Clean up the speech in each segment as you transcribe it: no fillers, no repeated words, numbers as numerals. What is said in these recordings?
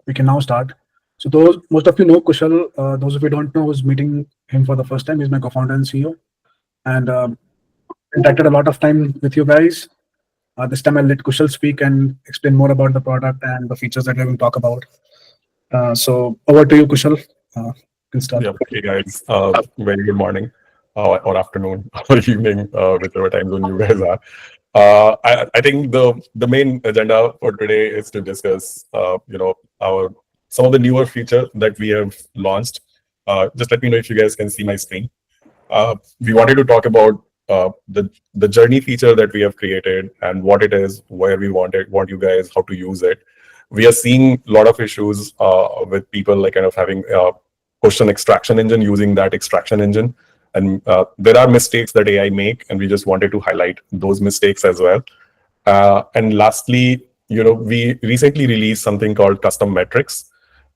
we can now start. So those most of you know Kushal. Those of you don't know, who's meeting him for the first time. He's my co-founder and CEO, and interacted a lot of time with you guys. This time I'll let Kushal speak and explain more about the product and the features that we're going to talk about. So over to you, Kushal. You can start. Yeah. Hey guys, very good morning, or afternoon, or evening, whichever time zone you guys are. I think the main agenda for today is to discuss, our some of the newer feature that we have launched. Just let me know if you guys can see my screen. We wanted to talk about the journey feature that we have created and what it is, where we want you guys, how to use it. We are seeing a lot of issues with people like kind of having question extraction engine, using that extraction engine, and there are mistakes that AI make, and we just wanted to highlight those mistakes as well. And lastly, we recently released something called custom metrics,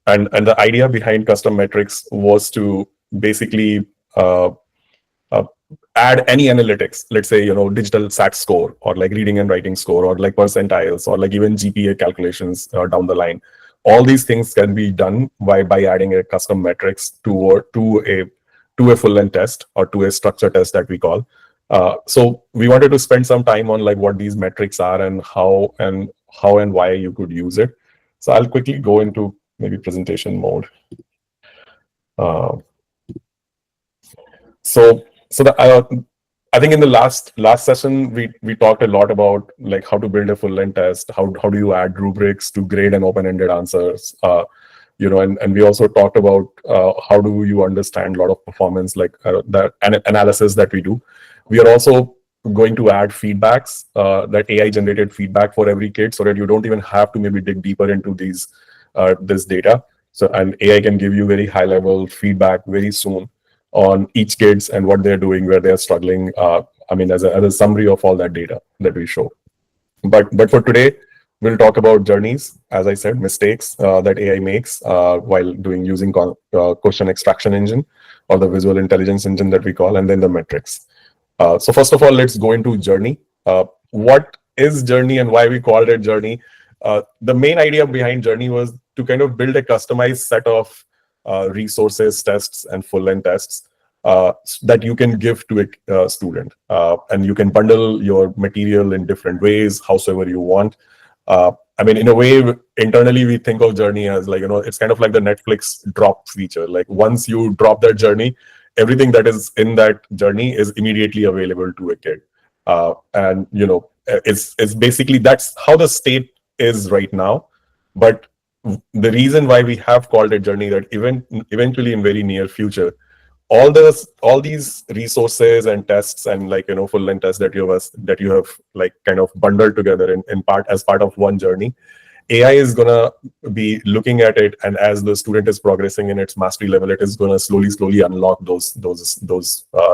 and the idea behind custom metrics was to basically uh, add any analytics, let's say, digital SAT score, or like reading and writing score, or like percentiles, or like even GPA calculations down the line. All these things can be done by adding a custom metrics to a full length test, or to a structure test that we call. So we wanted to spend some time on like what these metrics are, and how and why you could use it. So I'll quickly go into maybe presentation mode. Uh, so I think in the last session we talked a lot about like how to build a full length test, how do you add rubrics to grade and open-ended answers, and we also talked about how do you understand a lot of performance, like the analysis that we do. We are also going to add feedbacks, that AI generated feedback for every kid, so that you don't even have to maybe dig deeper into this data. So, and AI can give you very high level feedback very soon on each kids and what they're doing, where they're struggling. As a summary of all that data that we show. But for today, we'll talk about journeys, as I said, mistakes that AI makes while using question extraction engine, or the visual intelligence engine that we call, and then the metrics. So first of all, let's go into journey. What is journey and why we called it journey? The main idea behind journey was to kind of build a customized set of resources, tests, and full-length tests that you can give to a student. And you can bundle your material in different ways, howsoever you want. In a way, internally, we think of journey as like, it's kind of like the Netflix drop feature. Like once you drop that journey, everything that is in that journey is immediately available to a kid. It's basically, that's how the state is right now. But the reason why we have called it journey, that eventually in very near future, all these resources and tests and like full length tests that you have like kind of bundled together in part as part of one journey, AI is gonna be looking at it, and as the student is progressing in its mastery level, it is gonna slowly unlock those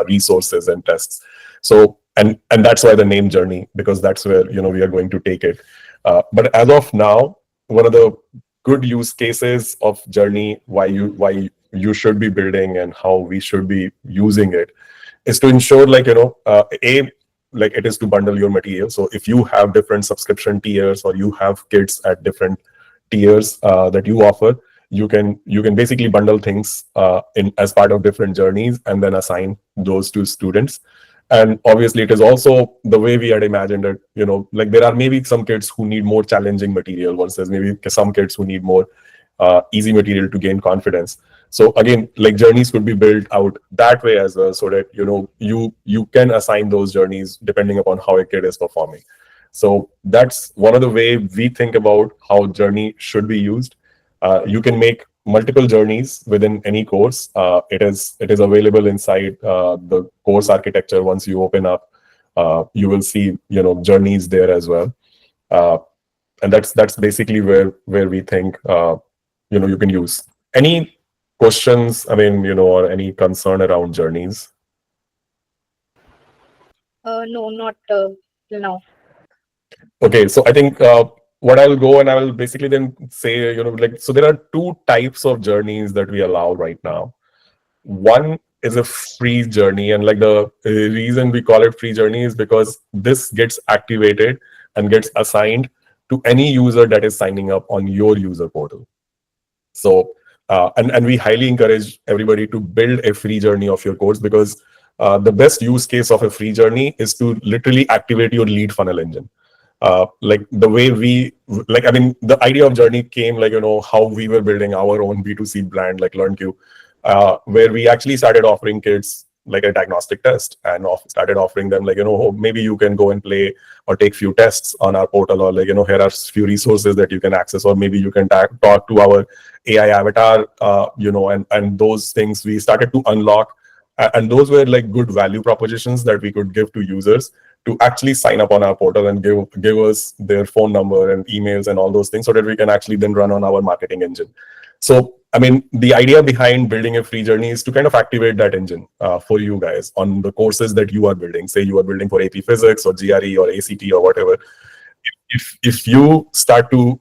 resources and tests. So and that's why the name journey, because that's where we are going to take it. But as of now, one of the good use cases of journey, why you should be building and how we should be using it, is to ensure like like it is to bundle your material. So if you have different subscription tiers, or you have kids at different tiers that you offer, you can basically bundle things in as part of different journeys, and then assign those to students. And obviously it is also the way we had imagined it, like there are maybe some kids who need more challenging material, versus maybe some kids who need more easy material to gain confidence. So again, like journeys could be built out that way as well, so that you can assign those journeys depending upon how a kid is performing. So that's one of the way we think about how journey should be used. You can make multiple journeys within any course. It is available inside the course architecture. Once you open up, you will see journeys there as well. And that's basically where we think you can use. Any questions, or any concern around journeys? No, not till now. Okay, so I think what I'll go, and I will basically then say, so there are two types of journeys that we allow right now. One is a free journey, and like the reason we call it free journey is because this gets activated and gets assigned to any user that is signing up on your user portal. So and we highly encourage everybody to build a free journey of your course, because the best use case of a free journey is to literally activate your lead funnel engine. Like the way we, like, I mean, the idea of journey came, like, how we were building our own B2C brand, like LearnQ, where we actually started offering kids like a diagnostic test, and started offering them, like, oh, maybe you can go and play or take few tests on our portal, or, like, here are few resources that you can access, or maybe you can talk to our AI avatar, and those things we started to unlock. And those were like good value propositions that we could give to users to actually sign up on our portal and give us their phone number and emails and all those things, so that we can actually then run on our marketing engine. So, I mean, the idea behind building a free journey is to kind of activate that engine for you guys on the courses that you are building. Say you are building for AP Physics or GRE or ACT or whatever. If you start to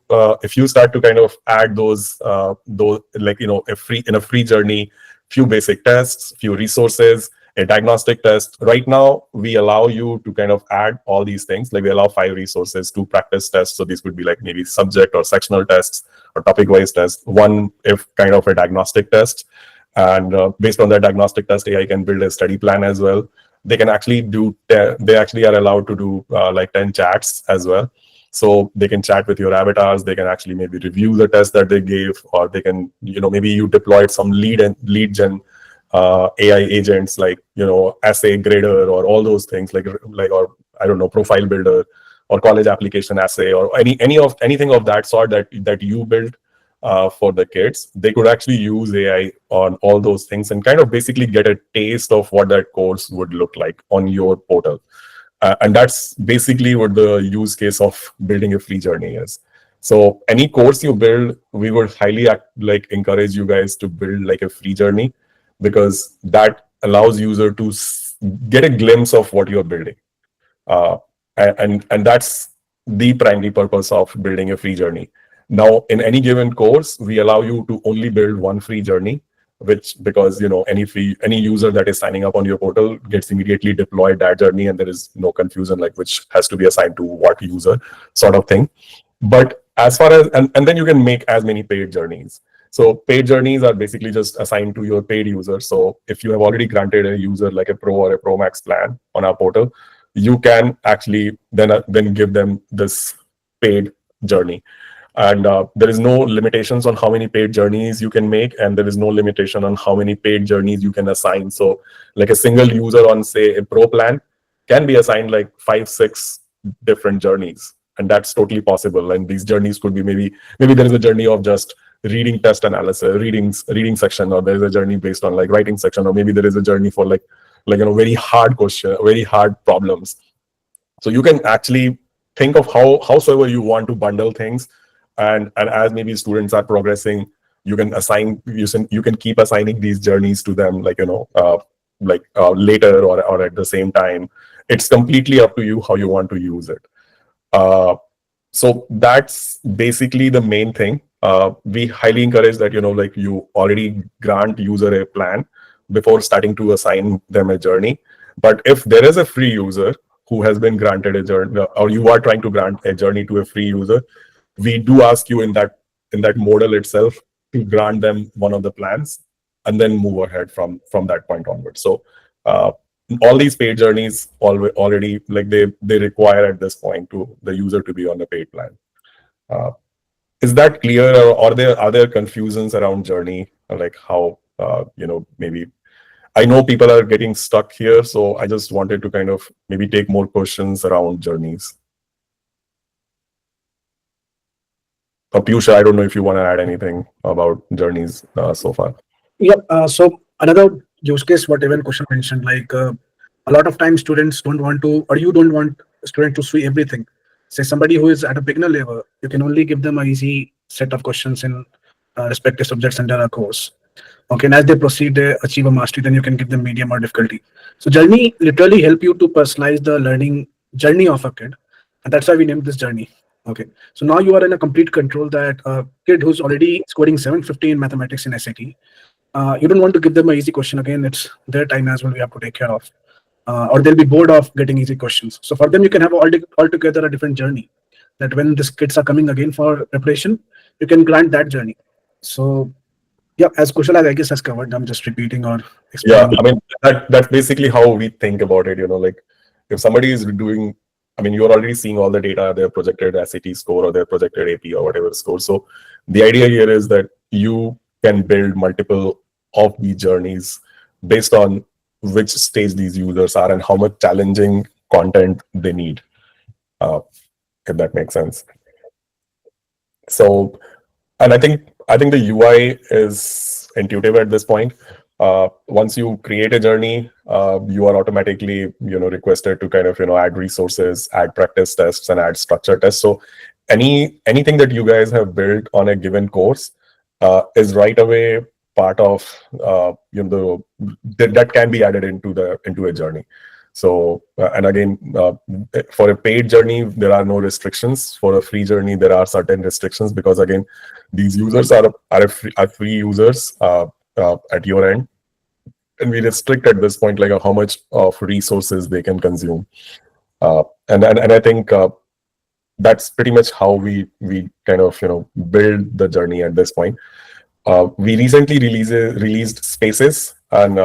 kind of add those like, a free journey, few basic tests, few resources, a diagnostic test. Right now we allow you to kind of add all these things. Like, we allow 5 resources, 2 practice tests, so these could be like maybe subject or sectional tests or topic wise tests, one if kind of a diagnostic test. And based on that diagnostic test, AI can build a study plan as well. They can actually they actually are allowed to do like 10 chats as well. So they can chat with your avatars. They can actually maybe review the test that they gave, or they can, maybe you deployed some lead gen AI agents, like, essay grader or all those things, like, or I don't know, profile builder or college application essay, or anything of that sort that you build for the kids. They could actually use AI on all those things and kind of basically get a taste of what that course would look like on your portal. And that's basically what the use case of building a free journey is. So any course you build, we would highly encourage you guys to build like a free journey, because that allows user to get a glimpse of what you're building. And that's the primary purpose of building a free journey. Now, in any given course, we allow you to only build one free journey, because any user that is signing up on your portal gets immediately deployed that journey, and there is no confusion like which has to be assigned to what user, sort of thing. But as far as and then you can make as many paid journeys. So paid journeys are basically just assigned to your paid user. So if you have already granted a user like a Pro or a Pro Max plan on our portal, you can actually then give them this paid journey. And there is no limitations on how many paid journeys you can make, and there is no limitation on how many paid journeys you can assign. So like a single user on, say, a Pro plan can be assigned like 5-6 different journeys, and that's totally possible. And these journeys could be maybe there is a journey of just reading test analysis, reading section, or there's a journey based on like writing section, or maybe there is a journey for like very hard question, very hard problems. So you can actually think of howsoever you want to bundle things, and as maybe students are progressing, you can keep assigning these journeys to them, later or at the same time. It's completely up to you how you want to use it. So that's basically the main thing. We highly encourage that you already grant user a plan before starting to assign them a journey. But if there is a free user who has been granted a journey, or you are trying to grant a journey to a free user, we do ask you in that model itself to grant them one of the plans, and then move ahead from that point onward. So all these paid journeys already, like, they require at this point to the user to be on a paid plan. Is that clear, or are there other confusions around journey, like how maybe I know people are getting stuck here, so I just wanted to kind of maybe take more questions around journeys. Piyush, I don't know if you want to add anything about journeys so far. Yep. So another use case, what even question mentioned, like a lot of times students don't want to, or you don't want a student to see everything. Say somebody who is at a beginner level, you can only give them an easy set of questions in respective subjects under a course. Okay, and as they proceed, they achieve a mastery, then you can give them medium or difficulty. So journey literally help you to personalize the learning journey of a kid, and that's why we named this journey. Okay, so now you are in a complete control that a kid who's already scoring 750 in mathematics in SAT, you don't want to give them an easy question again. It's their time as well we have to take care of, or they'll be bored of getting easy questions. So for them, you can have altogether a different journey. That when these kids are coming again for preparation, you can grant that journey. So yeah, as Kushal I guess has covered, I'm just repeating or Yeah, explaining. I mean that's basically how we think about it. Like if somebody is doing, I mean, you're already seeing all the data, their projected SAT score or their projected AP or whatever score. So the idea here is that you can build multiple of these journeys based on which stage these users are and how much challenging content they need. Uh, if that makes sense. So, and I think the UI is intuitive at this point. Once you create a journey, you are automatically requested to kind of add resources, add practice tests, and add structure tests. So anything that you guys have built on a given course is right away part of that can be added into a journey. So and again, for a paid journey there are no restrictions. For a free journey there are certain restrictions, because again these users are free users at your end, and we restrict at this point like how much of resources they can consume. And I think that's pretty much how we kind of build the journey at this point. We recently released Spaces, and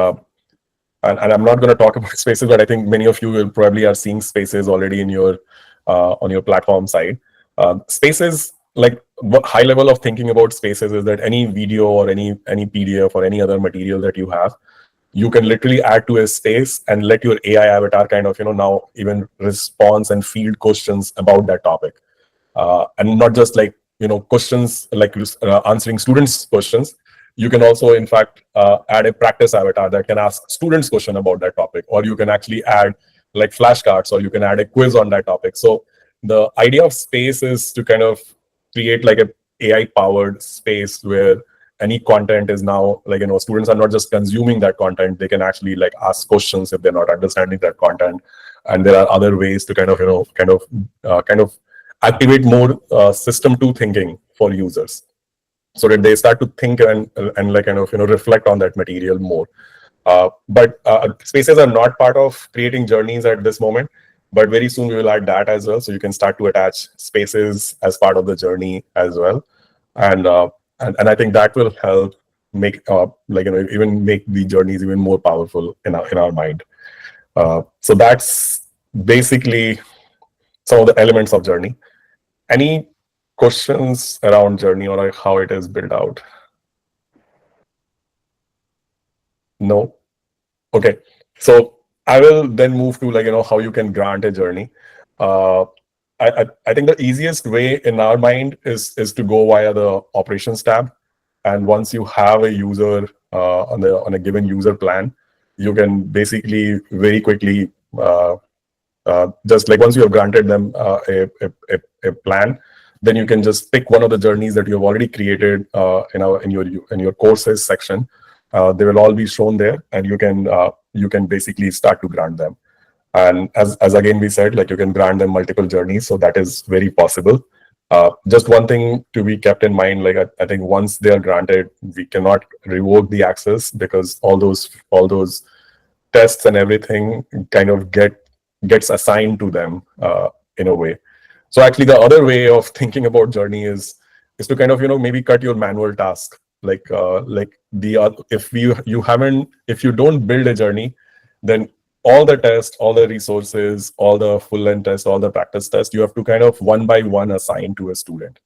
I'm not going to talk about Spaces, but I think many of you will probably are seeing Spaces already in your on your platform side. Spaces, like what high level of thinking about Spaces is that any video or any PDF or any other material that you have, you can literally add to a space and let your AI avatar kind of now even response and field questions about that topic, and not just like questions like answering students questions. You can also in fact add a practice avatar that can ask students question about that topic, or you can actually add like flashcards, or you can add a quiz on that topic. So the idea of space is to kind of create like a AI powered space where any content is now like students are not just consuming that content, they can actually like ask questions if they're not understanding that content. And there are other ways to kind of kind of activate more system two thinking for users, so that they start to think and like kind of reflect on that material more. But spaces are not part of creating journeys at this moment, but very soon we will add that as well, so you can start to attach spaces as part of the journey as well. And I think that will help make like even make the journeys even more powerful in our mind. So that's basically some of the elements of journey. Any questions around journey or like how it is built out? No? Okay. So I will then move to like, how you can grant a journey. Uh, I think the easiest way in our mind is to go via the operations tab. And once you have a user on a given user plan, you can basically very quickly just like once you have granted them a plan, then you can just pick one of the journeys that you have already created in your courses section. They will all be shown there, and you can basically start to grant them. And as again we said, like you can grant them multiple journeys, so that is very possible. Just one thing to be kept in mind, like I think once they are granted, we cannot revoke the access, because all those tests and everything kind of gets assigned to them in a way. So actually the other way of thinking about journey is to kind of maybe cut your manual task, like if you don't build a journey, then all the tests, all the resources, all the full length tests, all the practice tests, you have to kind of one by one assign to a student,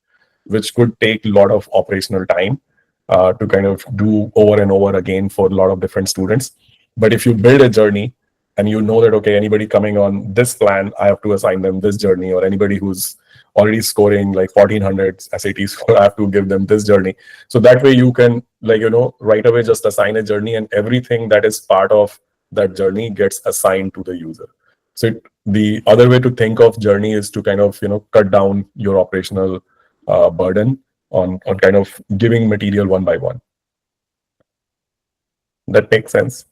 which could take a lot of operational time to kind of do over and over again for a lot of different students. But if you build a journey and you know that, okay, anybody coming on this plan, I have to assign them this journey, or anybody who's already scoring like 1400 SAT score, I have to give them this journey. So that way you can like, right away just assign a journey, and everything that is part of that journey gets assigned to the user. So the other way to think of journey is to kind of, cut down your operational burden on kind of giving material one by one. That makes sense.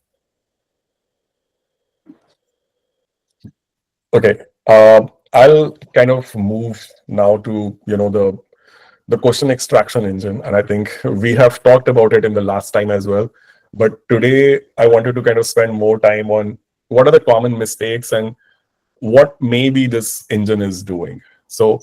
Okay. I'll kind of move now to the question extraction engine, and I think we have talked about it in the last time as well. But today I wanted to kind of spend more time on what are the common mistakes and what maybe this engine is doing. So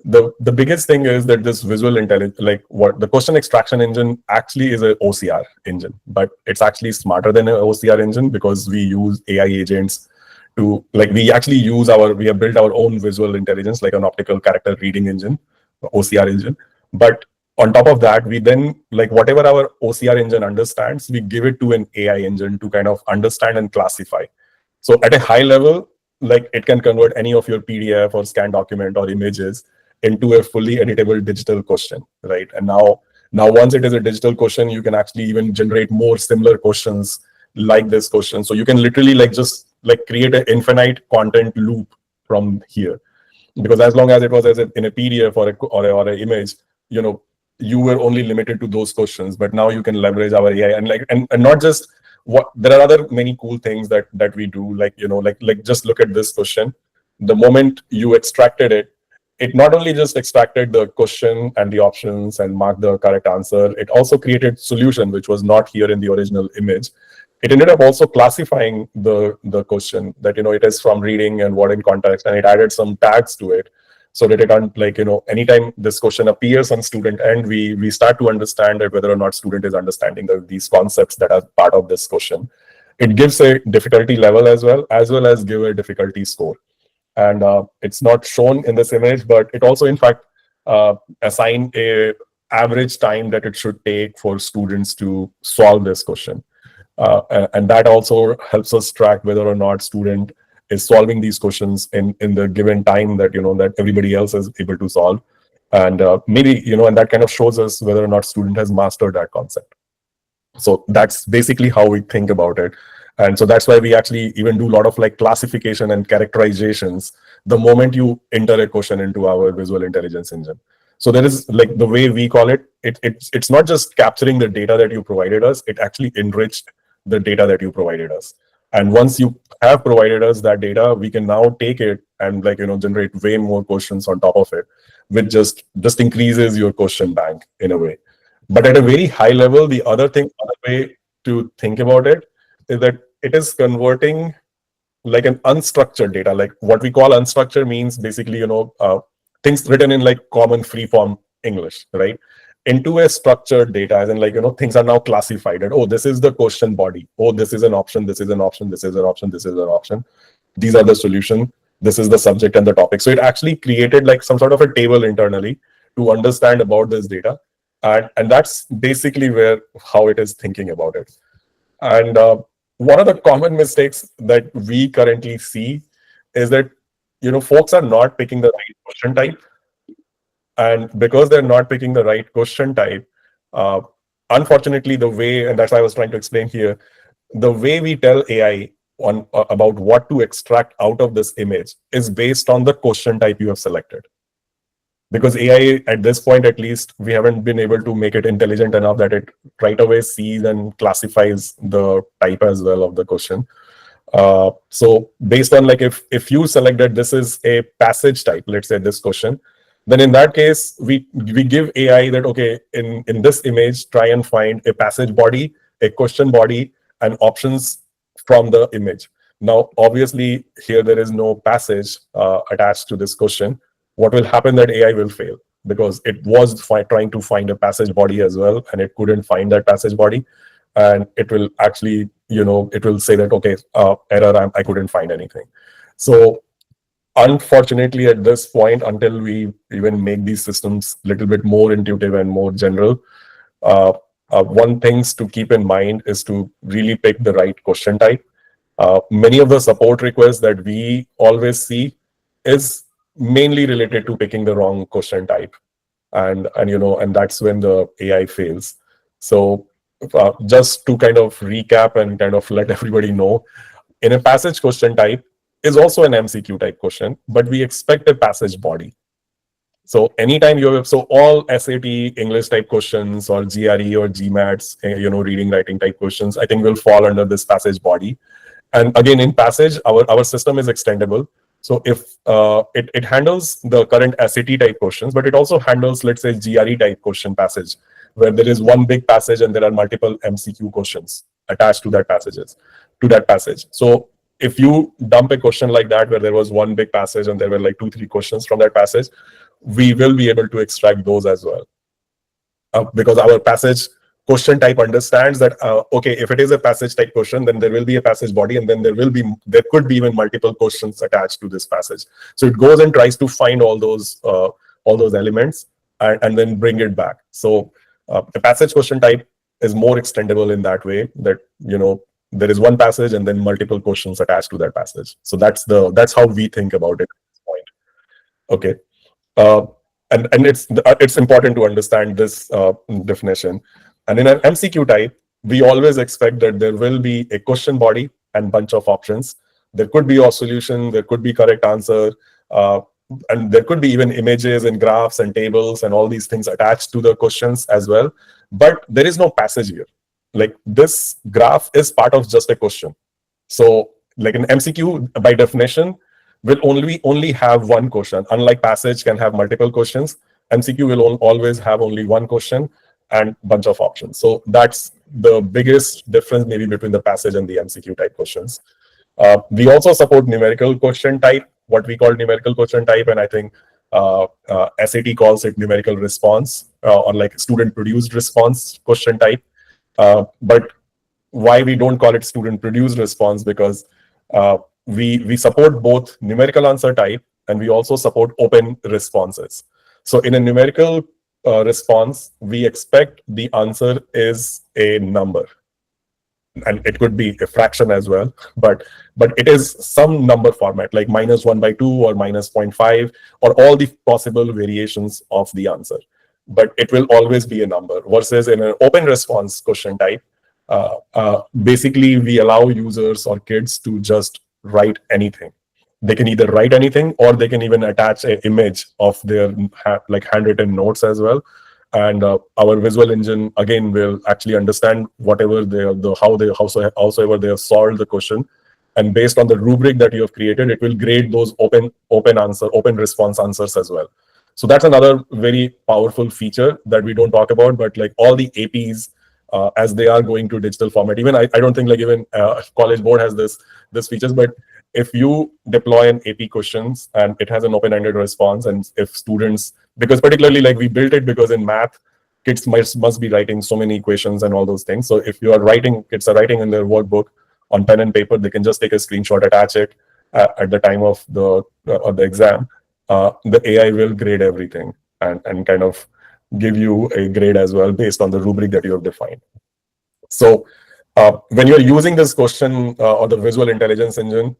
the biggest thing is that this visual intelligence, like what the question extraction engine actually is a OCR engine, but it's actually smarter than an OCR engine because we use AI agents to, like, we have built our own visual intelligence, like an optical character reading engine, OCR engine. But on top of that, we then, like, whatever our OCR engine understands, we give it to an AI engine to kind of understand and classify. So at a high level, like, it can convert any of your PDF or scan document or images into a fully editable digital question, right? And now once it is a digital question, you can actually even generate more similar questions like this question. So you can literally, like, just like create an infinite content loop from here, because as long as it was in a PDF or an image, you were only limited to those questions. But now you can leverage our AI, and and not just what, there are other many cool things that we do, like, like just look at this question. The moment you extracted it, it not only just extracted the question and the options and marked the correct answer, it also created solution, which was not here in the original image. It ended up also classifying the question, that, it is from reading and what in context, and it added some tags to it, so that it, like, anytime this question appears on student end, we start to understand that whether or not student is understanding these concepts that are part of this question. It gives a difficulty level as well as give a difficulty score. And it's not shown in this image, but it also, in fact, assign a average time that it should take for students to solve this question. And that also helps us track whether or not student is solving these questions in the given time that, that everybody else is able to solve. And maybe, and that kind of shows us whether or not student has mastered that concept. So that's basically how we think about it. And so that's why we actually even do a lot of, like, classification and characterizations the moment you enter a question into our visual intelligence engine. So there is, like, the way we call it, it's not just capturing the data that you provided us, it actually enriched the data that you provided us. And once you have provided us that data, we can now take it and, like, generate way more questions on top of it, which just increases your question bank in a way. But at a very high level, the other way to think about it is that it is converting, like, an unstructured data. Like, what we call unstructured means basically, things written in, like, common free form English, right, into a structured data. And then, like, things are now classified. And, oh, this is the question body. Oh, this is an option. This is an option. This is an option. This is an option. These are the solution. This is the subject and the topic. So it actually created, like, some sort of a table internally to understand about this data. And that's basically how it is thinking about it. And one of the common mistakes that we currently see is that, folks are not picking the right question type. And because they're not picking the right question type, unfortunately, and that's why I was trying to explain here, the way we tell AI about what to extract out of this image is based on the question type you have selected. Because AI, at this point at least, we haven't been able to make it intelligent enough that it right away sees and classifies the type as well of the question. So based on, like, if you select that this is a passage type, let's say this question, then in that case, we give AI that, okay, in this image, try and find a passage body, a question body, and options from the image. Now, obviously, here there is no passage attached to this question. What will happen that AI will fail, because it was trying to find a passage body as well, and it couldn't find that passage body. And it will actually, it will say that, okay, error, I couldn't find anything. So unfortunately, at this point, until we even make these systems a little bit more intuitive and more general, one things to keep in mind is to really pick the right question type. Many of the support requests that we always see is mainly related to picking the wrong question type, and that's when the AI fails. So just to kind of recap and kind of let everybody know, in a passage question type is also an MCQ type question, but we expect a passage body. So anytime all SAT English type questions or GRE or GMATs, reading writing type questions, I think will fall under this passage body. And again, in passage, our system is extendable. So if it handles the current SAT type questions, but it also handles, let's say, GRE type question passage, where there is one big passage and there are multiple MCQ questions attached to that passage. So if you dump a question like that, where there was one big passage and there were like 2-3 questions from that passage, we will be able to extract those as well. Because our passage question type understands that okay, if it is a passage type question, then there will be a passage body, and then there could be even multiple questions attached to this passage. So it goes and tries to find all those elements and then bring it back. So the passage question type is more extendable in that way, that there is one passage and then multiple questions attached to that passage. So that's how we think about it at this point. Okay. And it's important to understand this definition. And in an MCQ type, we always expect that there will be a question body and bunch of options. There could be a solution, there could be correct answer, and there could be even images and graphs and tables and all these things attached to the questions as well. But there is no passage here. Like, this graph is part of just a question. So like an MCQ by definition will only have one question. Unlike passage can have multiple questions, MCQ will always have only one question and bunch of options. So that's the biggest difference maybe between the passage and the MCQ type questions. We also support numerical question type, what we call numerical question type, and I think SAT calls it numerical response, or like student produced response question type. But why we don't call it student produced response? Because we support both numerical answer type, and we also support open responses. So in a numerical response, we expect the answer is a number, and it could be a fraction as well, but it is some number format, like -1/2 or -0.5, or all the possible variations of the answer, but it will always be a number. Versus in an open response question type, basically we allow users or kids to just write anything. They can either write anything, or they can even attach an image of their handwritten notes as well. And our visual engine again will actually understand whatever howsoever they have solved the question, and based on the rubric that you have created, it will grade those open response answers as well. So that's another very powerful feature that we don't talk about, but like all the APs, as they are going to digital format, even I don't think like even College Board has this features, but if you deploy an AP questions and it has an open-ended response, and if students, because particularly like we built it because in math, kids must be writing so many equations and all those things. So if you are writing, kids are writing in their workbook on pen and paper, they can just take a screenshot, attach it at the time of the exam. The AI will grade everything and kind of give you a grade as well based on the rubric that you have defined. So when you're using this question or the visual intelligence engine,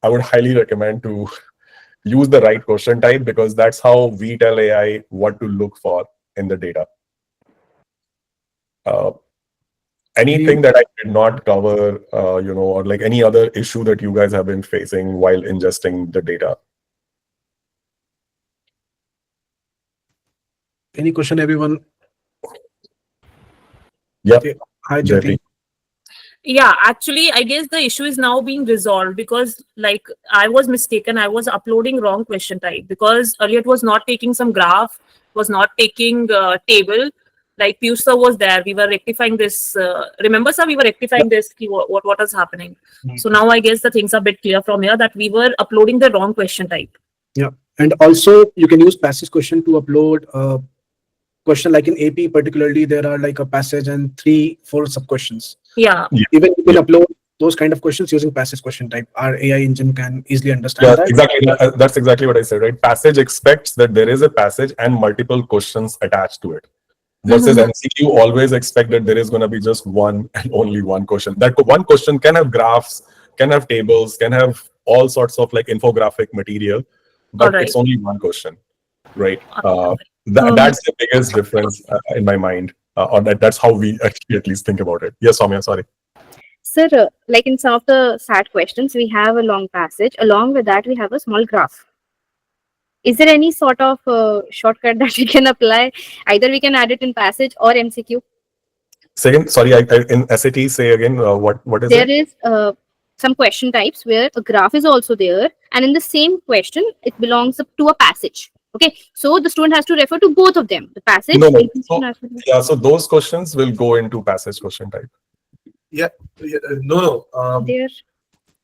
I would highly recommend to use the right question type, because that's how we tell AI what to look for in the data. Anything that I did not cover, or like any other issue that you guys have been facing while ingesting the data? Any question, everyone? Yeah. Okay. Hi, Jyoti. Yeah, actually, I guess the issue is now being resolved, because like I was mistaken. I was uploading wrong question type, because earlier it was not taking some graph, was not taking table. Like Piyush sir was there. We were rectifying this. Remember, sir, we were rectifying this. What is happening? So now I guess the things are a bit clear from here, that we were uploading the wrong question type. Yeah, and also you can use passage question to upload question. Like in AP particularly, there are like a passage and 3-4 sub questions. Yeah. Even you can upload those kind of questions using passage question type. Our AI engine can easily understand that. Exactly. That's exactly what I said, right? Passage expects that there is a passage and multiple questions attached to it. Versus MCQ always expect that there is going to be just one and only one question. That one question can have graphs, can have tables, can have all sorts of like infographic material, but it's only one question, right? That's the biggest difference in my mind, or that's how we actually at least think about it. Yes, Soumya, sorry. Sir, like in some of the SAT questions, we have a long passage. Along with that, we have a small graph. Is there any sort of shortcut that we can apply? Either we can add it in passage or MCQ. Second, sorry, in SAT, say again, what is it? There is some question types where a graph is also there, and in the same question, it belongs to a passage. Okay, so the student has to refer to both of them. The passage. So those questions will go into passage question type. No. There.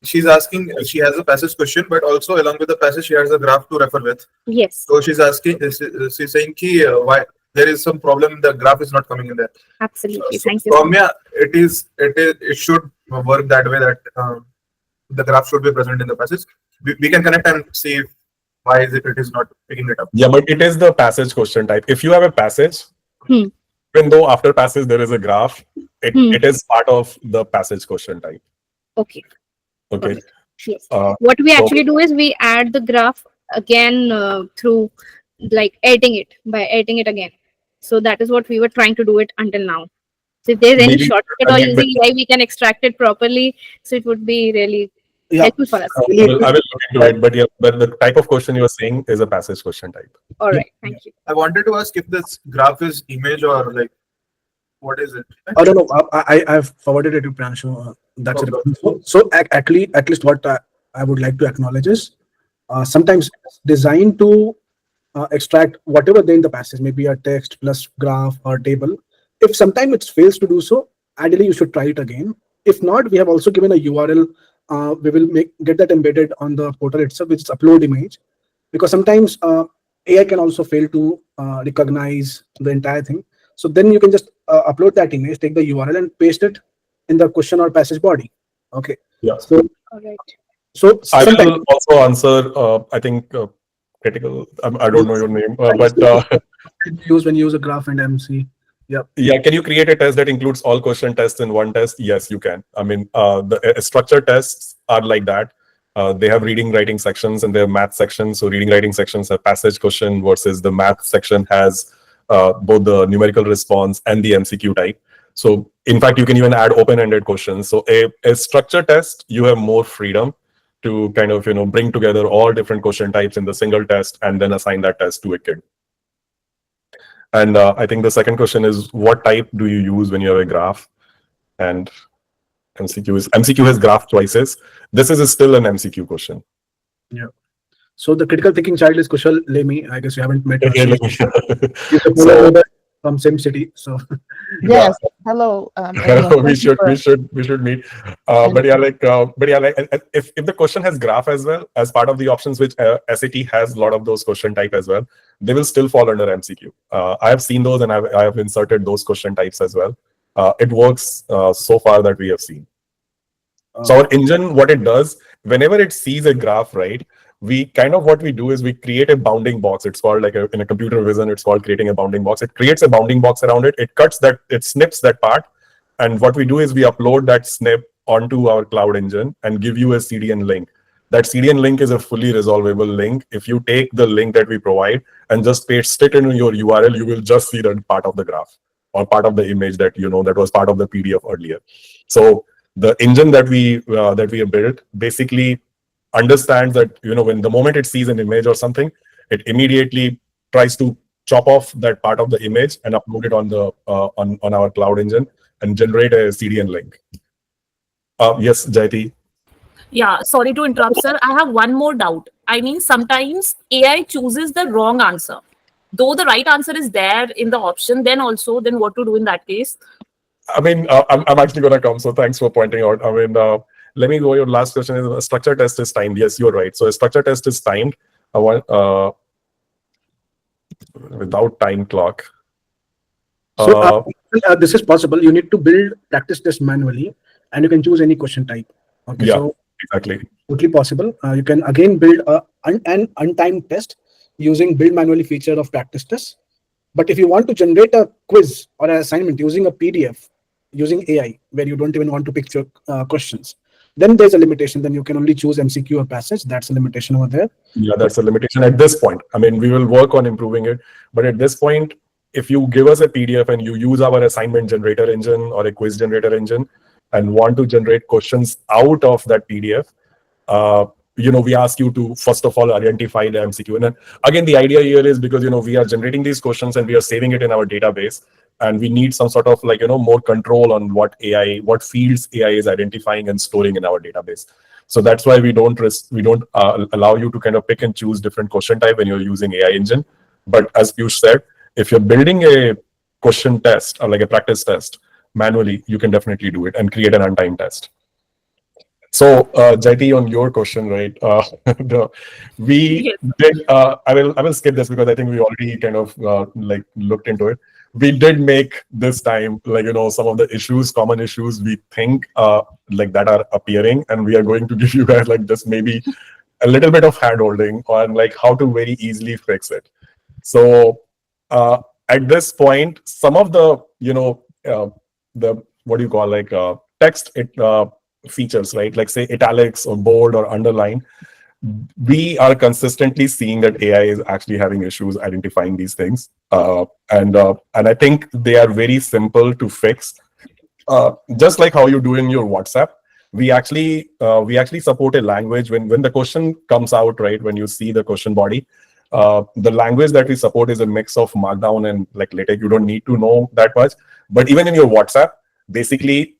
she's asking, she has a passage question, but also along with the passage, she has a graph to refer with. Yes, So she's asking, she's saying why there is some problem, the graph is not coming in there. absolutely. So Thank you so much. Soumya, it should work that way, that the graph should be present in the passage. We can connect and see why is it is not picking it up. Yeah, but it is the passage question type. If you have a passage, Hmm. even though after passage there is a graph, it is part of the passage question type. Okay. Okay. Got it. Yes. Uh, What we so actually do is we add the graph again through like editing it again. So that is what we were trying to do it until now. So if there's any maybe shortcut or again with using AI, we can extract it properly. So it would be really Yeah. helpful for us. I will look into it, but yeah, but the type of question you are saying is a passage question type. All right. Thank you. I wanted to ask if this graph is image or like, what is it? I don't know. I've forwarded it to Pranshu. That's it. So actually, at least what I would like to acknowledge is sometimes it's designed to extract whatever there in the passage, maybe a text plus graph or table. If sometimes it fails to do so, ideally you should try it again. If not, we have also given a URL. We will get that embedded on the portal itself, which is upload image, because sometimes AI can also fail to recognize the entire thing. So then you can just upload that image, take the URL and paste it in the question or passage body. Okay. Yeah. So All right. so I sometimes will also answer. I think critical. I don't know your name, but use when you use a graph and MC. Yeah. yeah. Can you create a test that includes all question tests in one test? Yes, you can. I mean, the structured tests are like that. They have reading, writing sections, and they have math sections. So reading, writing sections have passage question versus the math section has both the numerical response and the MCQ type. So in fact, you can even add open-ended questions. So a structured test, you have more freedom to kind of bring together all different question types in the single test and then assign that test to a kid. And I think the second question is, what type do you use when you have a graph? And MCQ has graph choices. This is still an MCQ question. Yeah. So the critical thinking child is Kushal Lemi. I guess you haven't met her. Yeah, She's a so member from same city. So Yes. Hello, everyone. we Thank you should meet. for- But yeah, like if the question has graph as well as part of the options, which SAT has a lot of those question type as well, they will still fall under MCQ. I have seen those and I have inserted those question types as well. It works so far that we have seen. So our engine, what it does, whenever it sees a graph, right, we kind of, what we do is we create a bounding box. It's called like in a computer vision, it's called creating a bounding box. It creates a bounding box around it. It cuts that, it snips that part. And what we do is we upload that snip onto our cloud engine and give you a CDN link. That CDN link is a fully resolvable link. If you take the link that we provide and just paste it in your URL, you will just see that part of the graph or part of the image that that was part of the PDF earlier. So the engine that we have built basically understands that when the moment it sees an image or something, it immediately tries to chop off that part of the image and upload it on the on our cloud engine and generate a CDN link. Yes, Jayati. Yeah, sorry to interrupt, sir. I have one more doubt. I mean, sometimes AI chooses the wrong answer. Though the right answer is there in the option, then what to do in that case? I mean, I'm actually going to come. So thanks for pointing out. I mean, let me go. Your last question is a structure test is timed. Yes, you're right. So a structure test is timed without time clock. So this is possible. You need to build practice test manually, and you can choose any question type. Okay, yeah, so exactly. totally possible. You can again build an untimed test using build manually feature of practice test. But if you want to generate a quiz or an assignment using a PDF, using AI, where you don't even want to picture questions, then there's a limitation. Then you can only choose MCQ or passage. That's a limitation over there. Yeah, that's a limitation at this point. I mean, we will work on improving it. But at this point, if you give us a PDF and you use our assignment generator engine or a quiz generator engine and want to generate questions out of that PDF, we ask you to first of all identify the MCQ. And then again, the idea here is because we are generating these questions and we are saving it in our database, and we need some sort of more control on what fields AI is identifying and storing in our database. So that's why we don't allow you to kind of pick and choose different question type when you're using AI engine. But as Piyush said, if you're building a question test or like a practice test manually, you can definitely do it and create an untimed test. So, Jyoti, on your question, right? We Yes. did. I will skip this because I think we already kind of like looked into it. We did make this time, like, some of the issues, common issues we think like that are appearing, and we are going to give you guys like just maybe a little bit of hand holding on like how to very easily fix it. So uh, at this point, some of the the what do you call like text features, right? Like say italics or bold or underline. We are consistently seeing that AI is actually having issues identifying these things, and I think they are very simple to fix. Just like how you do in your WhatsApp, we actually support a language when the question comes out, right? When you see the question body, the language that we support is a mix of Markdown and like LaTeX. You don't need to know that much, but even in your WhatsApp, basically,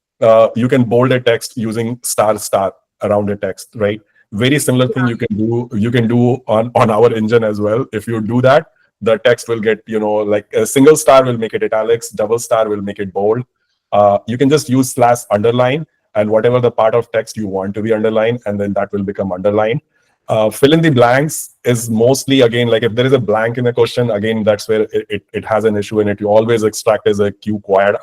you can bold a text using star star around a text, right? Very similar thing you can do. You can do on our engine as well. If you do that, the text will get like a single star will make it italics, double star will make it bold. You can just use slash underline and whatever the part of text you want to be underlined, and then that will become underlined. Fill in the blanks is mostly, again, like if there is a blank in a question, again, that's where it has an issue in it. You always extract as a Q quad.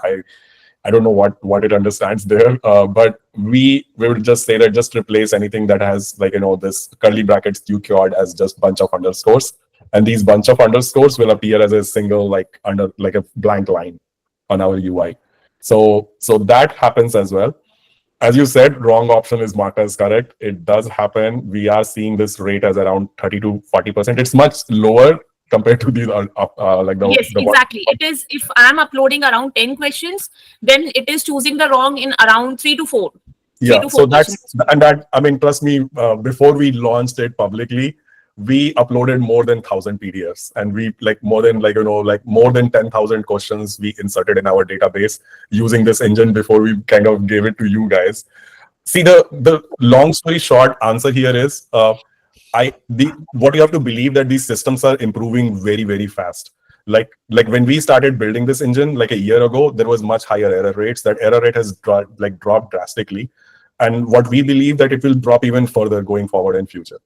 I don't know what it understands there, but we would just say that just replace anything that has like this curly brackets Q quad as just bunch of underscores, and these bunch of underscores will appear as a single like under like a blank line on our UI. So that happens as well. As you said, wrong option is marked as correct. It does happen. We are seeing this rate as around 30 to 40%. It's much lower compared to these like Yes, the exactly. It is, if I'm uploading around 10 questions, then it is choosing the wrong in around 3 to 4. Three Yeah, to so four that's questions. and that, I mean, trust me, before we launched it publicly, we uploaded more than 1,000 PDFs, and we like more than like more than 10,000 questions we inserted in our database using this engine before we kind of gave it to you guys. See, the long story short answer here is what you have to believe that these systems are improving very, very fast. Like when we started building this engine like a year ago, there was much higher error rates. That error rate has dropped drastically, and what we believe that it will drop even further going forward in future.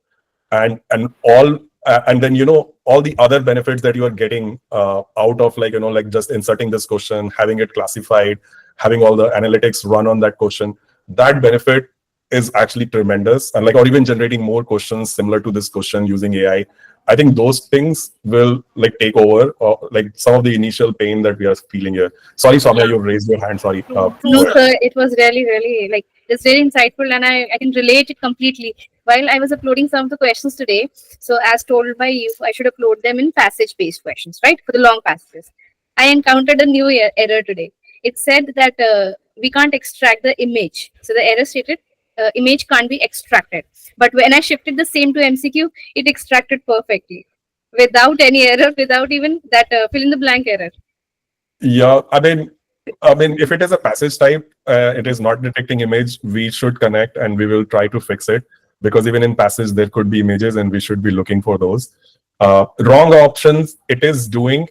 And then all the other benefits that you are getting out of like just inserting this question, having it classified, having all the analytics run on that question, that benefit is actually tremendous. And like, or even generating more questions similar to this question using AI, I think those things will like take over like some of the initial pain that we are feeling here. Sorry, Soumya, you raised your hand. Sorry. No, Go ahead. sir, it was really, really like it's very insightful, and I can relate it completely. While I was uploading some of the questions today, so as told by you, I should upload them in passage-based questions, right? For the long passages. I encountered a new error today. It said that we can't extract the image. So the error stated image can't be extracted. But when I shifted the same to MCQ, it extracted perfectly without any error, without even that fill in the blank error. Yeah, I mean, if it is a passage type, it is not detecting image, we should connect and we will try to fix it, because even in passage there could be images and we should be looking for those. Wrong options it is doing,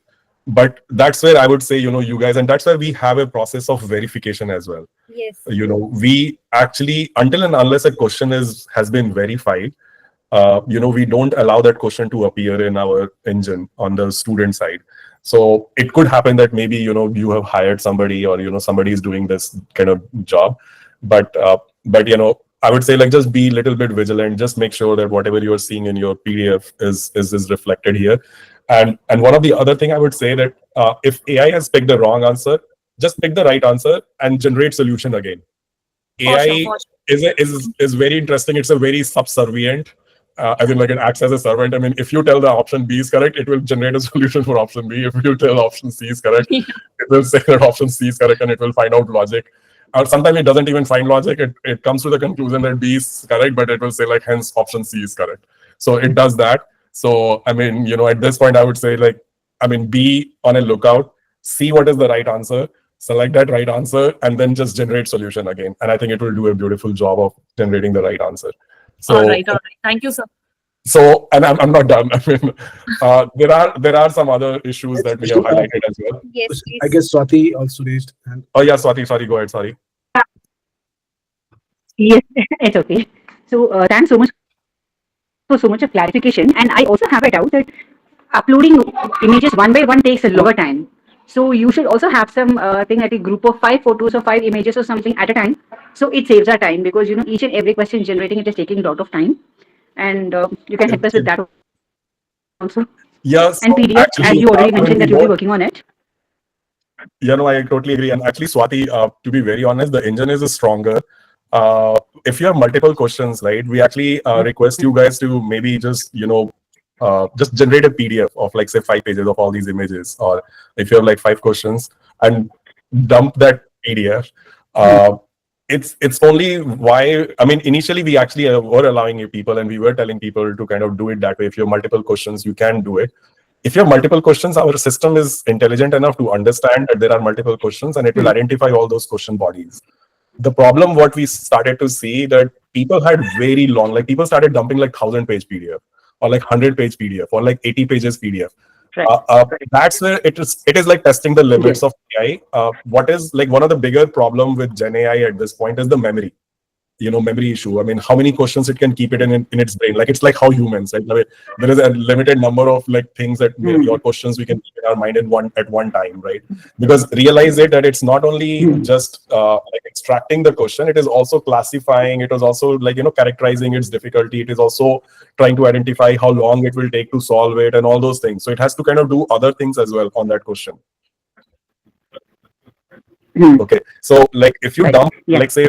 but that's where I would say, you guys, and that's why we have a process of verification as well. Yes. We actually, until and unless a question has been verified, we don't allow that question to appear in our engine on the student side. So it could happen that maybe you have hired somebody, or somebody is doing this kind of job, but I would say like just be a little bit vigilant. Just make sure that whatever you are seeing in your PDF is reflected here. And one of the other thing I would say that if AI has picked the wrong answer, just pick the right answer and generate solution again. For sure, AI for sure. is very interesting. It's a very subservient, as in like it acts as a servant. I mean, if you tell the option B is correct, it will generate a solution for option B. If you tell option C is correct, it will say that option C is correct and it will find out logic. Or sometimes it doesn't even find logic. It comes to the conclusion that B is correct, but it will say like hence option C is correct. So it does that. So I mean, at this point, I would say like, I mean, be on a lookout, see what is the right answer, select that right answer, and then just generate solution again. And I think it will do a beautiful job of generating the right answer. So, All right, all right. Thank you, sir. so, and I'm not done. I mean, there are some other issues that we have highlighted as well. Yes, I please. guess Swati also raised hand. Oh yeah, Swati, sorry, go ahead. Sorry. Yes, it's okay. So thanks so much for so much of clarification. And I also have a doubt that uploading images one by one takes a longer time. So you should also have some thing like a group of 5 photos or 5 images or something at a time. So it saves our time because each and every question generating it is taking a lot of time. And you can help us with that also. Yeah, so And PDF, as actually, you already when mentioned we that you'll be wrote, working on it. yeah, no, I totally agree. And actually, Swati, to be very honest, the engine is stronger. If you have multiple questions, right, we actually request you guys to maybe just, just generate a PDF of like, say, 5 pages of all these images. Or if you have like 5 questions and dump that PDF. It's only why, I mean, initially we actually were allowing you people and we were telling people to kind of do it that way. If you have multiple questions, you can do it. If you have multiple questions, our system is intelligent enough to understand that there are multiple questions and it will identify all those question bodies. The problem, what we started to see, that people had very long, like people started dumping like 1,000-page PDF or like 100-page PDF or like 80 pages PDF. That's where it is like testing the limits of AI. What is like one of the bigger problem with Gen AI at this point is the memory. Memory issue. I mean, how many questions it can keep it in its brain? Like it's like how humans, right? I mean, there is a limited number of like things that your questions we can keep in our mind at one time, right? Because realize it that it's not only just like extracting the question, it is also classifying. It is also like characterizing its difficulty. It is also trying to identify how long it will take to solve it and all those things. So it has to kind of do other things as well on that question. Okay, so like if you dump, like say,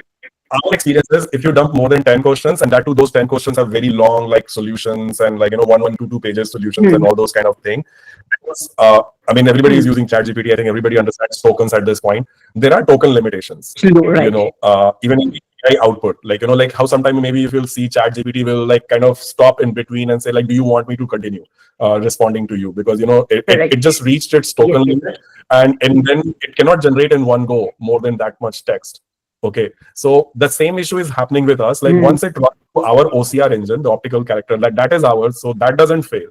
our experience is if you dump more than 10 questions, and that too, those 10 questions have very long like solutions and like 2 pages solutions and all those kind of thing. Because, I mean, everybody is using ChatGPT. I think everybody understands tokens at this point. There are token limitations. Even in AI output, like how sometimes maybe if you'll see ChatGPT will like kind of stop in between and say like, do you want me to continue responding to you? Because it just reached its token limit, and then it cannot generate in one go more than that much text. Okay, so the same issue is happening with us. Like once it runs our OCR engine, the optical character, that is ours, so that doesn't fail.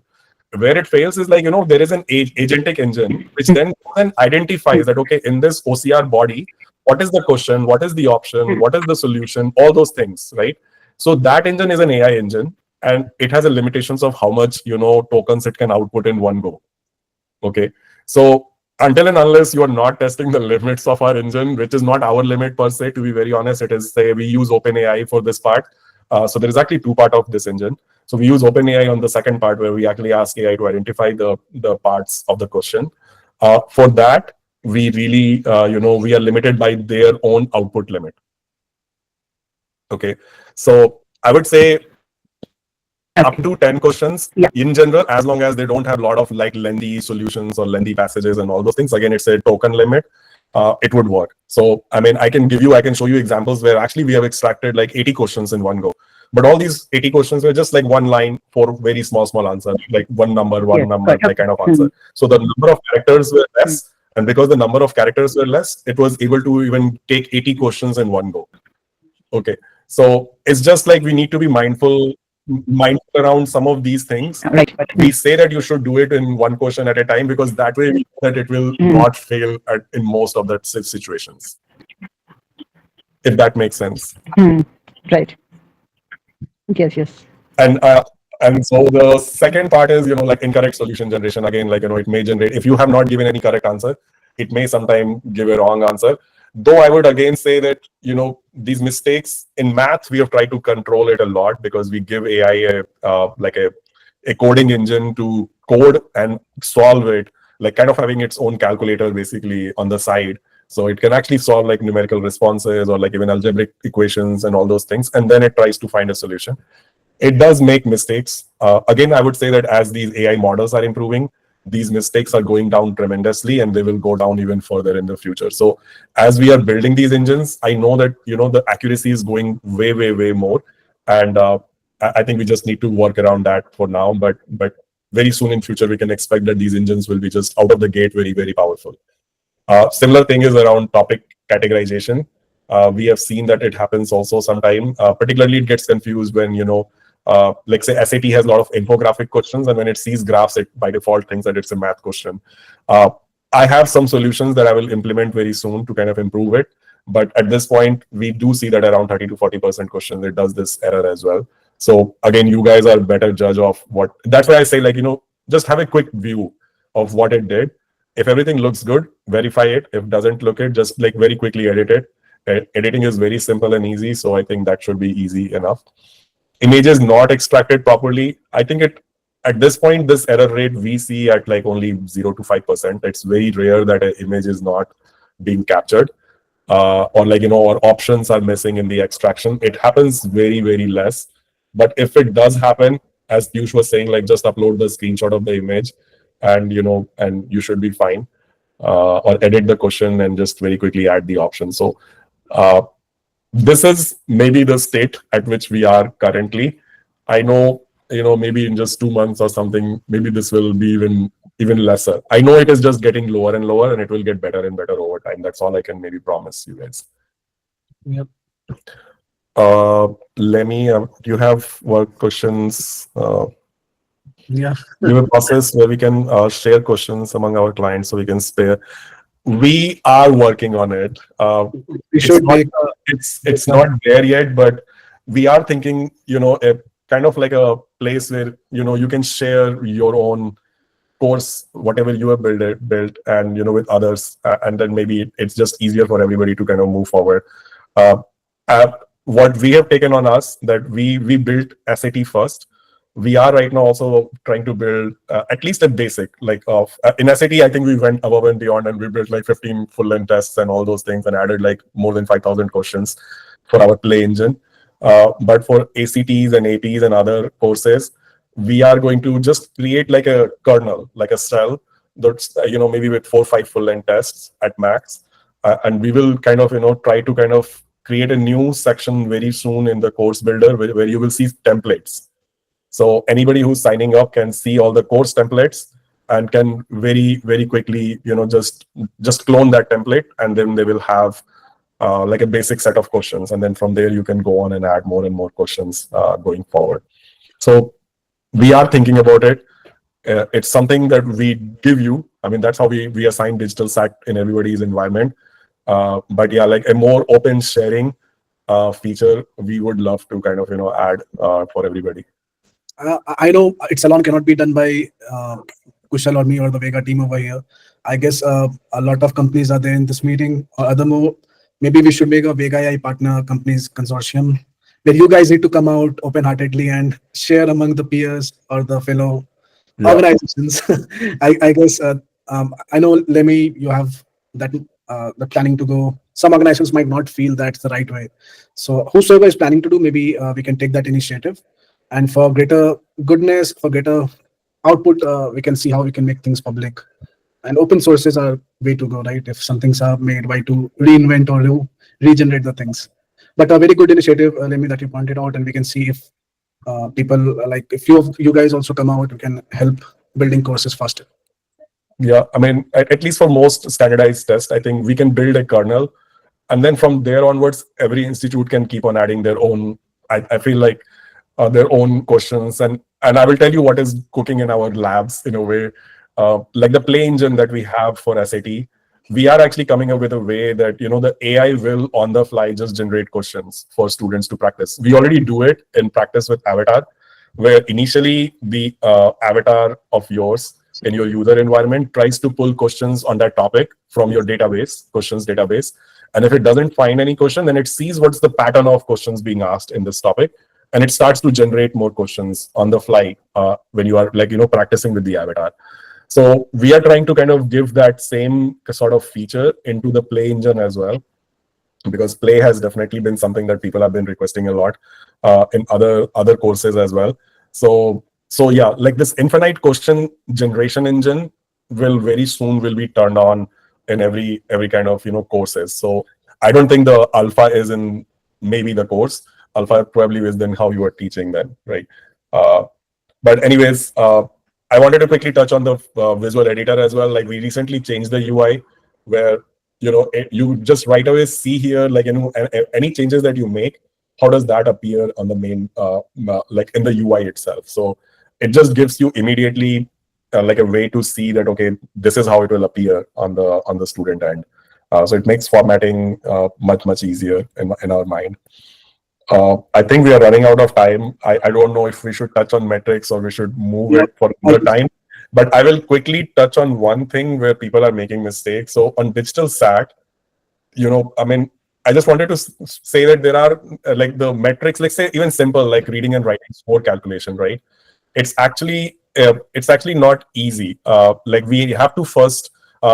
Where it fails is like there is an agentic engine which then identifies that okay, in this OCR body, what is the question, what is the option, what is the solution, all those things, right? So that engine is an AI engine, and it has a limitations of how much tokens it can output in one go. Okay, so until and unless you are not testing the limits of our engine, which is not our limit per se, to be very honest, it is, say, we use OpenAI for this part. So there is actually two parts of this engine. So we use OpenAI on the second part where we actually ask AI to identify the parts of the question. For that, we really, we are limited by their own output limit. Okay, so I would say up to 10 questions in general, as long as they don't have a lot of like lengthy solutions or lengthy passages and all those things. Again, it's a token limit. It would work. So, I mean, I can show you examples where actually we have extracted like 80 questions in one go. But all these 80 questions were just like one line for very small answers, like one number, like kind of answer. So the number of characters were less. And because the number of characters were less, it was able to even take 80 questions in one go. Okay. So it's just like we need to be mindful around some of these things. We say that you should do it in one question at a time because that way that it will not fail in most of the situations. If that makes sense. Right. Yes. And so the second part is like incorrect solution generation. Again, like it may generate, if you have not given any correct answer, it may sometime give a wrong answer. Though I would again say that these mistakes in math, we have tried to control it a lot because we give AI a coding engine to code and solve it, like kind of having its own calculator basically on the side. So it can actually solve like numerical responses or like even algebraic equations and all those things, and then it tries to find a solution. It does make mistakes. Again, I would say that as these AI models are improving, these mistakes are going down tremendously, and they will go down even further in the future. So as we are building these engines, I know that the accuracy is going way more, and I think we just need to work around that for now. But very soon in future, we can expect that these engines will be just out of the gate very powerful. Similar thing is around topic categorization. We have seen that it happens also sometime. Particularly, it gets confused when like say SAT has a lot of infographic questions, and when it sees graphs, it by default thinks that it's a math question. I have some solutions that I will implement very soon to kind of improve it. But at this point, we do see that around 30 to 40% questions, it does this error as well. So again, you guys are better judge of what, that's why I say, like, just have a quick view of what it did. If everything looks good, verify it. If doesn't look it, just like very quickly edit it. Editing is very simple and easy. So I think that should be easy enough. Images not extracted properly. I think at this point, this error rate we see at like only 0 to 5%. It's very rare that an image is not being captured. Or like, or options are missing in the extraction. It happens very, very less. But if it does happen, as Piyush was saying, like just upload the screenshot of the image and, and you should be fine. Or edit the question and just very quickly add the option. So this is maybe the state at which we are currently. I know, maybe in just 2 months or something, maybe this will be even lesser. I know it is just getting lower and lower, and it will get better and better over time. That's all I can maybe promise you guys. Yep. Lemmy, do you have work questions? Yeah. We have a process where we can share questions among our clients so we can spare. We are working on it. We should make it's not there yet, but we are thinking, a kind of like a place where, you can share your own course, whatever you have built and, with others. And then maybe it's just easier for everybody to kind of move forward. What we have taken on us that we built SAT first. We are right now also trying to build at least a basic, like in SAT, I think we went above and beyond and we built like 15 full-length tests and all those things and added like more than 5,000 questions for our play engine. But for ACTs and APs and other courses, we are going to just create like a kernel, like a cell that's, maybe with 4 or 5 full-length tests at max. And we will kind of, try to kind of create a new section very soon in the course builder where you will see templates. So anybody who's signing up can see all the course templates and can very, very quickly, just clone that template, and then they will have like a basic set of questions. And then from there, you can go on and add more and more questions going forward. So we are thinking about it. It's something that we give you. I mean, that's how we assign digital SAT in everybody's environment. But yeah, like a more open sharing feature, we would love to kind of, add for everybody. I know it's alone cannot be done by Kushal or me or the Vega team over here. I guess a lot of companies are there in this meeting. Or maybe we should make a VEGA AI partner companies consortium where you guys need to come out open-heartedly and share among the peers or the fellow organizations. I guess I know, Lemmy, you have that the planning to go. Some organizations might not feel that's the right way. So whosoever is planning to do, maybe we can take that initiative. And for greater goodness, for greater output, we can see how we can make things public. And open sources are way to go, right? If some things are made, why to reinvent or regenerate the things? But a very good initiative, Lemmy, that you pointed out, and we can see if people like if you guys also come out, we can help building courses faster. Yeah, I mean, at least for most standardized tests, I think we can build a kernel, and then from there onwards, every institute can keep on adding their own. I feel like their own questions, and I will tell you what is cooking in our labs in a way. Like the play engine that we have for SAT, we are actually coming up with a way that the AI will on the fly just generate questions for students to practice. We already do it in practice with Avatar, where initially the avatar of yours in your user environment tries to pull questions on that topic from your database, questions database. And if it doesn't find any question, then it sees what's the pattern of questions being asked in this topic. And it starts to generate more questions on the fly when you are like, practicing with the avatar. So we are trying to kind of give that same sort of feature into the play engine as well, because play has definitely been something that people have been requesting a lot in other courses as well. So yeah, like this infinite question generation engine will very soon will be turned on in every kind of courses. So I don't think the alpha is in maybe the course. Alpha probably is then how you are teaching then, right? But anyways, I wanted to quickly touch on the visual editor as well. Like we recently changed the UI where you just right away see here, like any changes that you make, how does that appear on the main like in the UI itself. So it just gives you immediately like a way to see that, okay, this is how it will appear on the student end. So it makes formatting much easier in our mind. I think we are running out of time. I don't know if we should touch on metrics or we should move Yeah. it for another time. But I will quickly touch on one thing where people are making mistakes. So on digital SAT, I mean, I just wanted to say that there are like the metrics, like say even simple like reading and writing score calculation, right? It's actually not easy. Like we have to first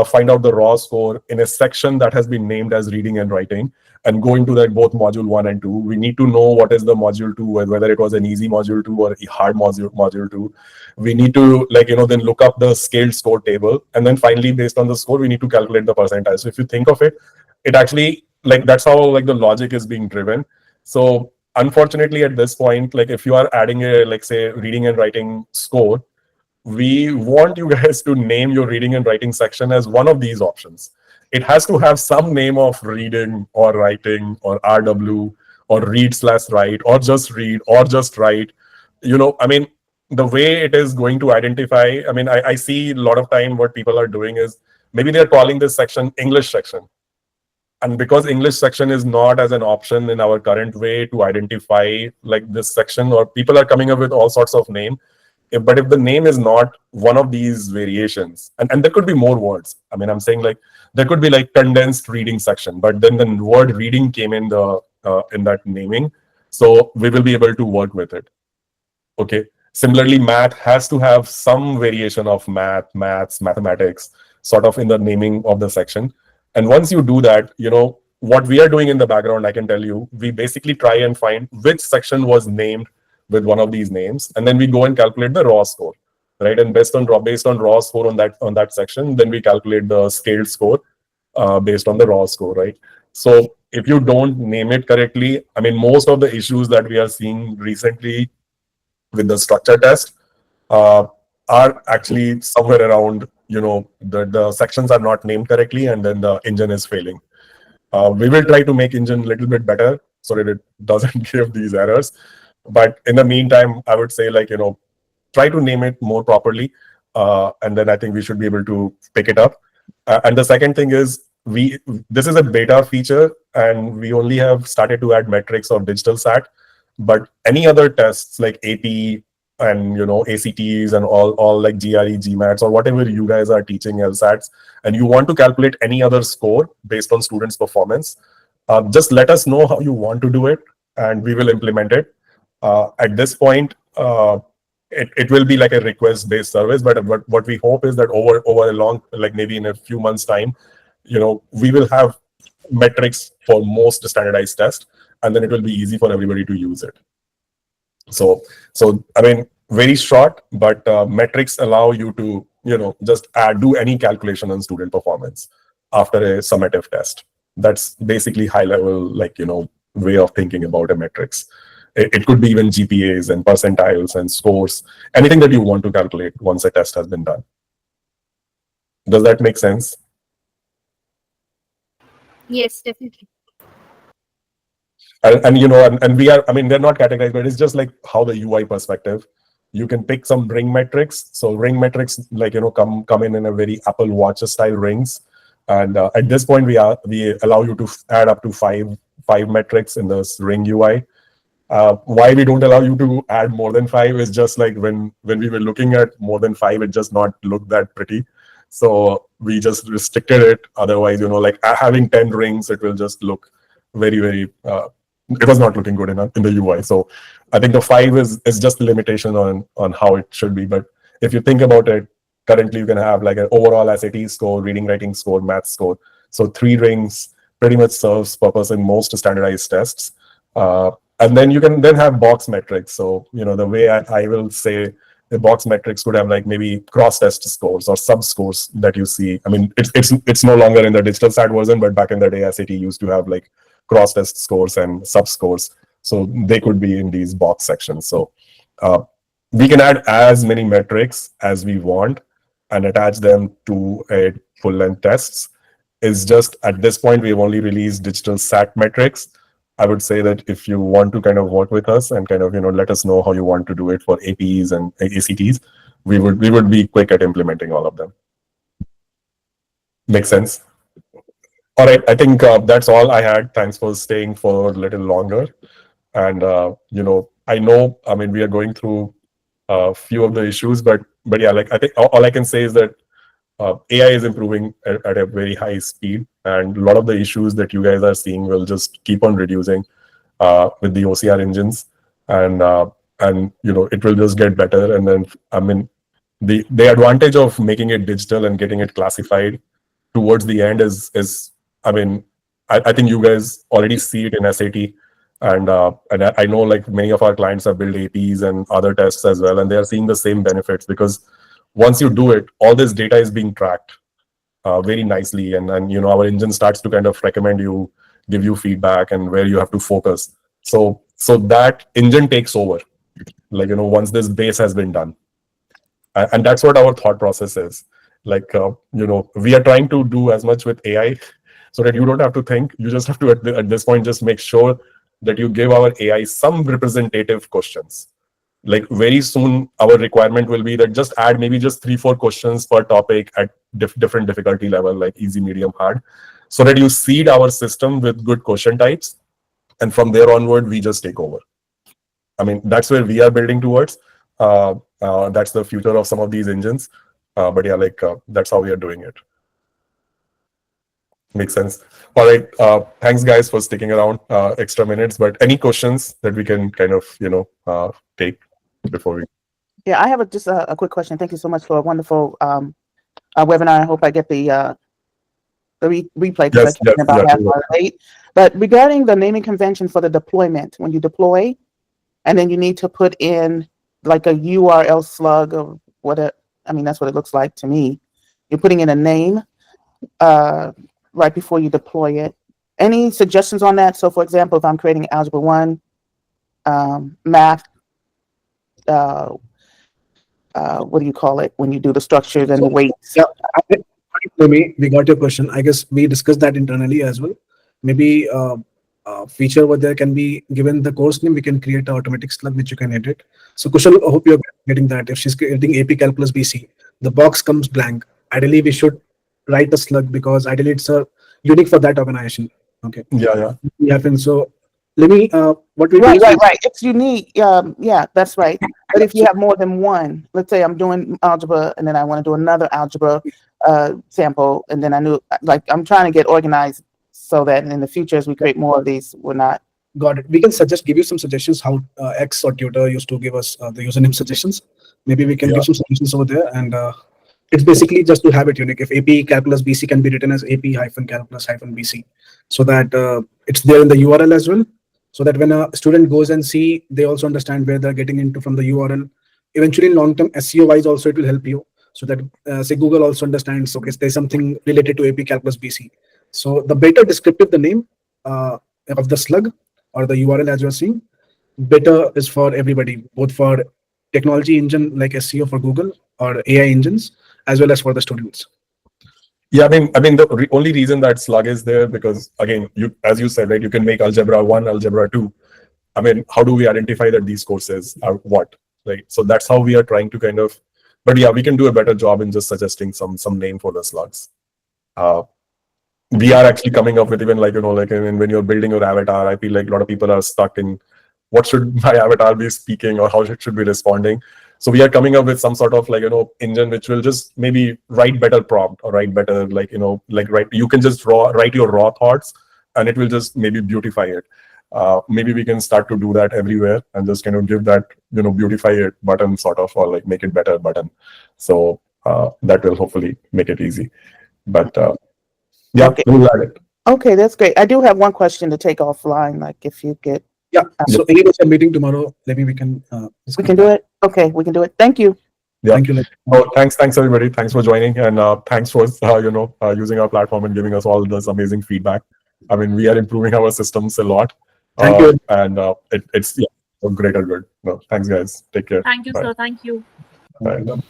find out the raw score in a section that has been named as reading and writing, and go into that both module 1 and 2. We need to know what is the module 2, whether it was an easy module 2 or a hard module 2. We need to then look up the scaled score table, and then finally based on the score we need to calculate the percentile. So if you think of it, it actually, like, that's how like the logic is being driven. So unfortunately at this point, like if you are adding a, like say, reading and writing score, we want you guys to name your reading and writing section as one of these options. It has to have some name of reading or writing or RW or read/write or just read or just write. I mean, the way it is going to identify, I mean, I see a lot of time what people are doing is maybe they're calling this section English section. And because English section is not as an option in our current way to identify like this section, or people are coming up with all sorts of name. But if the name is not one of these variations, and there could be more words. I mean, I'm saying like there could be like condensed reading section, but then the word reading came in the in that naming, so we will be able to work with it. Okay. Similarly, math has to have some variation of mathematics, sort of in the naming of the section. And once you do that, what we are doing in the background, I can tell you, we basically try and find which section was named with one of these names, and then we go and calculate the raw score, right? And based on raw score on that section, then we calculate the scaled score based on the raw score, right? So if you don't name it correctly, I mean, most of the issues that we are seeing recently with the structure test uh, are actually somewhere around, the sections are not named correctly, and then the engine is failing. We will try to make engine a little bit better so that it doesn't give these errors. But in the meantime, I would say, like, try to name it more properly, and then I think we should be able to pick it up. And the second thing is, this is a beta feature, and we only have started to add metrics of digital SAT. But any other tests like AP and ACTs and all like GRE, GMATs, or whatever you guys are teaching LSATs, and you want to calculate any other score based on students' performance, just let us know how you want to do it, and we will implement it. At this point, it will be like a request-based service, but what we hope is that over a long, like maybe in a few months' time, we will have metrics for most standardized tests, and then it will be easy for everybody to use it. So I mean, very short, but metrics allow you to just do any calculation on student performance after a summative test. That's basically high level, like way of thinking about a metrics. It could be even GPAs and percentiles and scores, anything that you want to calculate once a test has been done. Does that make sense? Yes, definitely. And we are, I mean, they're not categorized, but it's just like how the UI perspective. You can pick some ring metrics. So ring metrics, like come in a very Apple Watch style rings. And at this point, we allow you to add up to five metrics in this ring UI. Why we don't allow you to add more than 5 is just like when we were looking at more than 5, it just not looked that pretty. So we just restricted it. Otherwise, like having 10 rings, it will just look very it was not looking good in the UI. So I think the 5 is just the limitation on how it should be. But if you think about it, currently you can have like an overall SAT score, reading, writing score, math score. So 3 rings pretty much serves purpose in most standardized tests. And then you can then have box metrics. So the way I will say the box metrics could have like maybe cross test scores or sub scores that you see. I mean, it's no longer in the digital SAT version, but back in the day, SAT used to have like cross test scores and sub scores. So they could be in these box sections. So we can add as many metrics as we want and attach them to a full length tests. Is just at this point, we've only released digital SAT metrics. I would say that if you want to kind of work with us and kind of let us know how you want to do it for APs and ACTs, we would be quick at implementing all of them. Make sense? All right, I think that's all I had. Thanks for staying for a little longer. And I know, I mean, we are going through a few of the issues, but yeah, like I think all I can say is that AI is improving at a very high speed, and a lot of the issues that you guys are seeing will just keep on reducing with the OCR engines, and it will just get better. And then, I mean, the advantage of making it digital and getting it classified towards the end is I mean, I think you guys already see it in SAT, and I know like many of our clients have built APs and other tests as well, and they are seeing the same benefits because once you do it, all this data is being tracked very nicely, and our engine starts to kind of recommend you, give you feedback, and where you have to focus. So that engine takes over, like once this base has been done, and that's what our thought process is. Like we are trying to do as much with AI so that you don't have to think. You just have to at this point just make sure that you give our AI some representative questions. Like very soon our requirement will be that just add maybe just 3-4 questions per topic at different difficulty level, like easy, medium, hard, so that you seed our system with good question types, and from there onward we just take over. I mean, that's where we are building towards. That's the future of some of these engines. But yeah, like that's how we are doing it. Makes sense. All right. Thanks, guys, for sticking around extra minutes. But any questions that we can kind of take before we? Yeah, I have just a quick question. Thank you so much for a wonderful webinar. I hope I get the replay because Yes, I came about yeah, half hour late. But regarding the naming convention for the deployment, when you deploy, and then you need to put in like a URL slug or whatever. I mean, that's what it looks like to me. You're putting in a name right before you deploy it. Any suggestions on that? So, for example, if I'm creating Algebra 1, math, what do you call it when you do the structures and the weights? Yeah, we got your question. I guess we discussed that internally as well. Maybe feature over there can be given the course name. We can create an automatic slug which you can edit. So Kushal, I hope you're getting that. If she's creating AP Calculus BC, the box comes blank. Ideally, we should write a slug because ideally it's a unique for that organization. Okay. Yeah. So let me what we do is Right. It's unique. Yeah, that's right. But if you have more than one, let's say I'm doing algebra and then I want to do another algebra sample, and then I'm trying to get organized so that in the future as we create more of these, we're not. Got it. We can give you some suggestions how X or Tutor used to give us the username suggestions. Maybe we can give some suggestions over there, and it's basically just to have it unique. If AP Calculus BC can be written as AP-Calculus-BC, so that it's there in the URL as well, so that when a student goes and see, they also understand where they're getting into from the URL. Eventually, in long term SEO wise, also it will help you, so that say Google also understands. Okay, there's something related to AP Calculus BC. So the better descriptive the name of the slug or the URL as you're seeing, better is for everybody, both for technology engine like SEO for Google or AI engines, as well as for the students. Yeah, I mean, the only reason that slug is there because again, as you said, right, you can make Algebra 1, Algebra 2. I mean, how do we identify that these courses are what, right? So that's how we are trying to kind of, but yeah, we can do a better job in just suggesting some name for the slugs. We are actually coming up with even like, when you're building your avatar, I feel like a lot of people are stuck in what should my avatar be speaking or how it should be responding. So we are coming up with some sort of engine which will just maybe write better prompt or write better you can just write your raw thoughts and it will just maybe beautify it. Maybe we can start to do that everywhere and just kind of give that beautify it button sort of, or like make it better button. So that will hopefully make it easy. But yeah, Okay. we'll add it. Okay, that's great. I do have one question to take offline. Like if you get. Yeah. So any meeting tomorrow, maybe we can. We can do it. Okay, we can do it. Thank you. Yeah. Thank you. Oh, thanks everybody. Thanks for joining, and thanks for using our platform and giving us all this amazing feedback. I mean, we are improving our systems a lot. Thank you. And it's for greater good. No, thanks guys. Take care. Thank you, Bye. sir. Thank you. Bye.